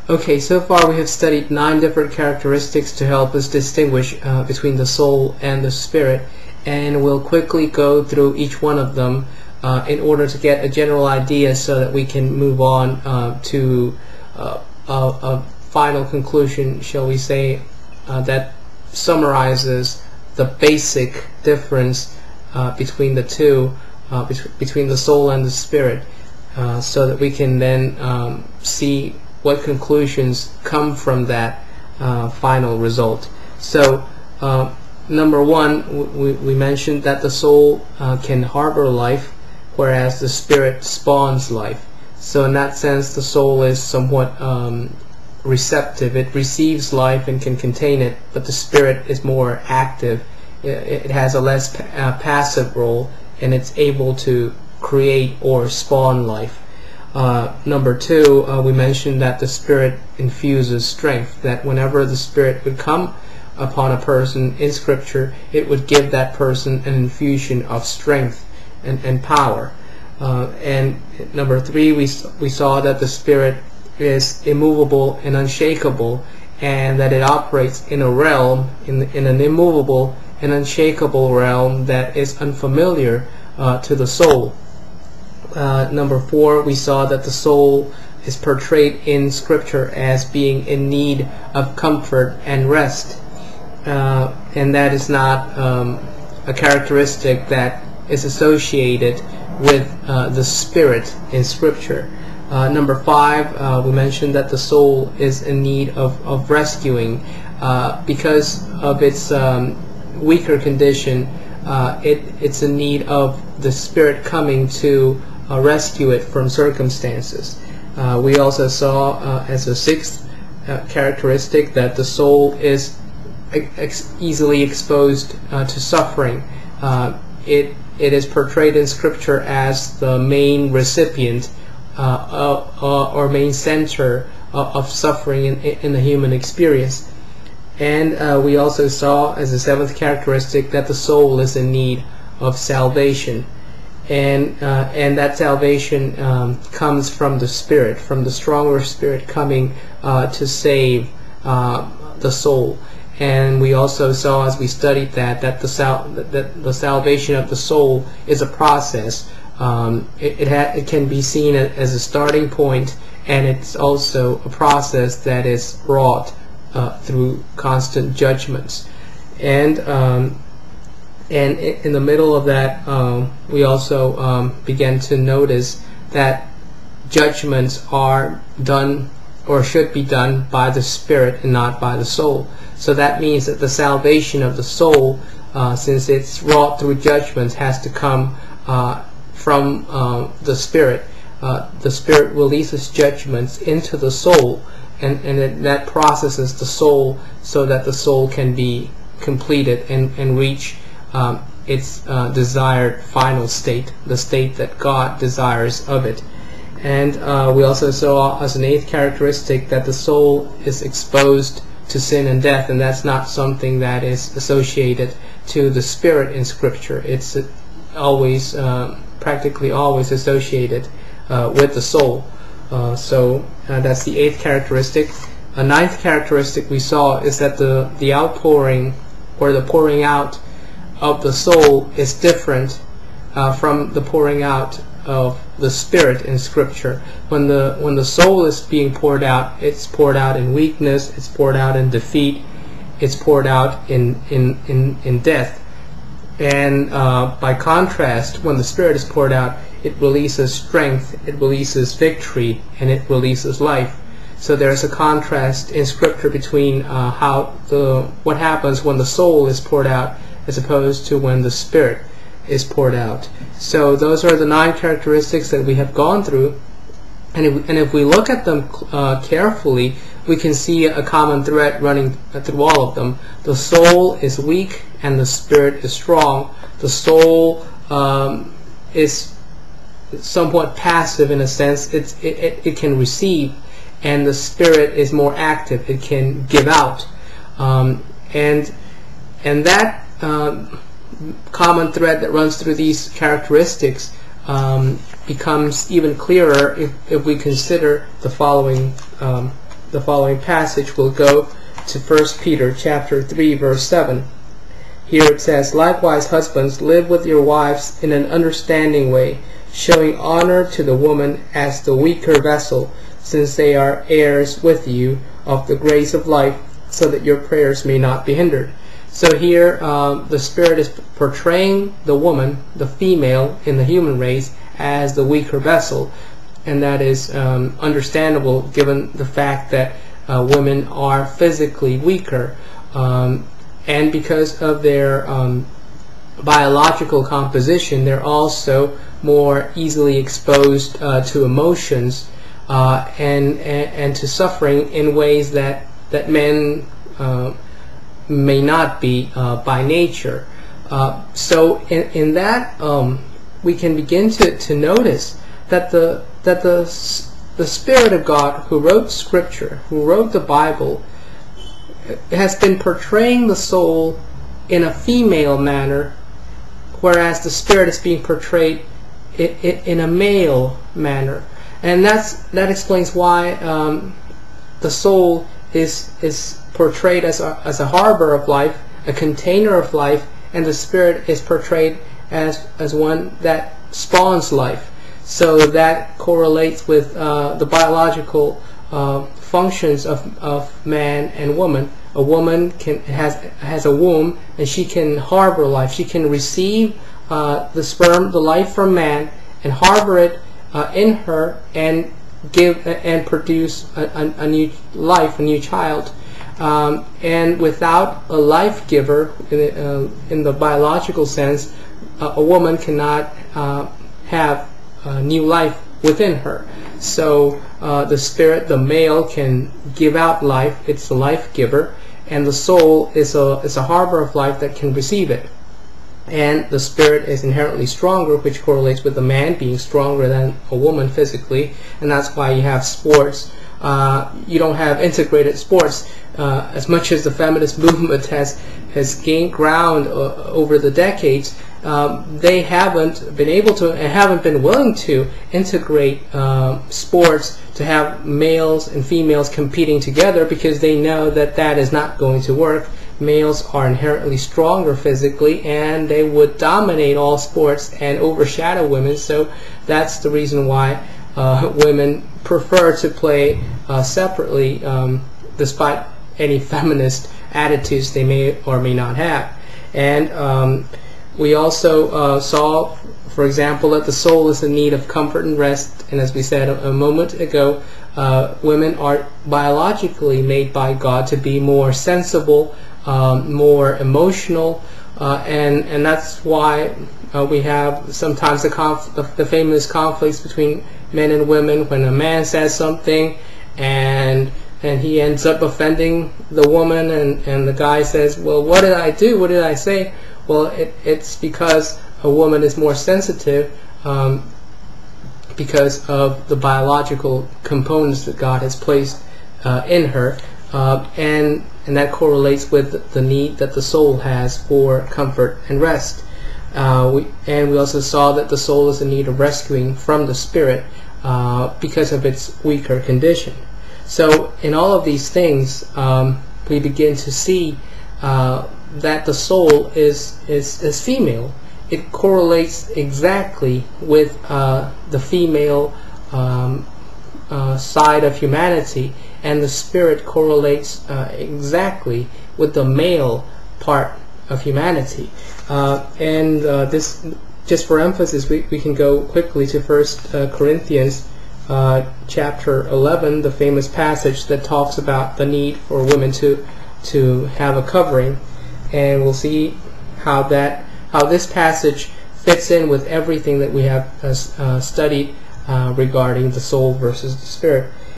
Okay, so far we have studied 9 different characteristics to help us distinguish between the soul and the spirit, and we'll quickly go through each one of them in order to get a general idea so that we can move on to a final conclusion, shall we say, that summarizes the basic difference between the two, between the soul and the spirit, so that we can then see what conclusions come from that final result. So number one, we mentioned that the soul can harbor life, whereas the spirit spawns life. So in that sense, the soul is somewhat receptive. It receives life and can contain it, but the spirit is more active. It has a less passive role, and it's able to create or spawn life. Number two, we mentioned that the spirit infuses strength, that whenever the spirit would come upon a person in Scripture, it would give that person an infusion of strength and power. And number three, we saw that the spirit is immovable and unshakable, and that it operates in a realm, in an immovable and unshakable realm that is unfamiliar to the soul. Number four, we saw that the soul is portrayed in Scripture as being in need of comfort and rest, and that is not a characteristic that is associated with the spirit in Scripture. Number five, we mentioned that the soul is in need of rescuing because of its weaker condition. It's in need of the spirit coming to rescue it from circumstances. We also saw as a sixth characteristic that the soul is easily exposed to suffering. It is portrayed in Scripture as the main recipient or main center of suffering in the human experience. And we also saw as a seventh characteristic that the soul is in need of salvation. And that salvation comes from the spirit, from the stronger spirit coming to save the soul. And we also saw, as we studied that the salvation of the soul is a process. It can be seen as a starting point, and it's also a process that is wrought through constant judgments. And in the middle of that, we also began to notice that judgments are done or should be done by the spirit and not by the soul. So that means that the salvation of the soul, since it's wrought through judgments, has to come from the spirit. The spirit releases judgments into the soul, and that processes the soul so that the soul can be completed and reach its desired final state, the state that God desires of it. And we also saw as an eighth characteristic that the soul is exposed to sin and death, and that's not something that is associated to the spirit in Scripture. It's always, practically always associated with the soul. So that's the eighth characteristic. A ninth characteristic we saw is that the outpouring or the pouring out of the soul is different from the pouring out of the spirit in Scripture. When the soul is being poured out, it's poured out in weakness, it's poured out in defeat, it's poured out in death. And by contrast, when the spirit is poured out, it releases strength, it releases victory, and it releases life. So there's a contrast in Scripture between what happens when the soul is poured out as opposed to when the spirit is poured out. So those are the 9 characteristics that we have gone through, and if we look at them carefully, we can see a common thread running through all of them. The soul is weak and the spirit is strong. The soul is somewhat passive in a sense. It can receive, and the spirit is more active. It can give out, and that common thread that runs through these characteristics becomes even clearer if we consider the following the following passage, we'll go to 1 Peter chapter 3, verse 7. Here it says, "Likewise, husbands, live with your wives in an understanding way, showing honor to the woman as the weaker vessel, since they are heirs with you of the grace of life, so that your prayers may not be hindered." So here the Spirit is portraying the woman, the female in the human race, as the weaker vessel, and that is understandable given the fact that women are physically weaker, and because of their biological composition, they're also more easily exposed to emotions and to suffering in ways that men may not be by nature. So in that we can begin to notice that the Spirit of God, who wrote Scripture, who wrote the Bible, has been portraying the soul in a female manner, whereas the Spirit is being portrayed in a male manner. And that explains why the soul is portrayed as a harbor of life, a container of life, and the Spirit is portrayed as one that spawns life. So that correlates with the biological functions of man and woman. A woman has a womb, and she can harbor life. She can receive the sperm, the life from man, and harbor it in her, and give and produce a new life, a new child. And without a life giver, in the biological sense, a woman cannot have new life within her. So the Spirit, the male, can give out life. It's the life giver, and the soul is a harbor of life that can receive it. And the Spirit is inherently stronger, which correlates with the man being stronger than a woman physically, and that's why you have sports. You don't have integrated sports. As much as the feminist movement has gained ground over the decades, they haven't been able to, and haven't been willing to, integrate sports to have males and females competing together, because they know that is not going to work. Males are inherently stronger physically, and they would dominate all sports and overshadow women. So that's the reason why women prefer to play separately, despite any feminist attitudes they may or may not have. And we also saw, for example, that the soul is in need of comfort and rest. And as we said a moment ago, women are biologically made by God to be more sensible, more emotional, and that's why we have sometimes the famous conflicts between men and women, when a man says something and he ends up offending the woman, and the guy says, well, what did I do? What did I say? Well, it's because a woman is more sensitive because of the biological components that God has placed in her, and that correlates with the need that the soul has for comfort and rest. We also saw that the soul is in need of rescuing from the Spirit because of its weaker condition. So in all of these things, we begin to see that the soul is female. It correlates exactly with the female side of humanity, and the Spirit correlates exactly with the male part of humanity. This, just for emphasis, we can go quickly to 1 Corinthians chapter 11, the famous passage that talks about the need for women to have a covering, and we'll see how this passage fits in with everything that we have studied regarding the soul versus the Spirit.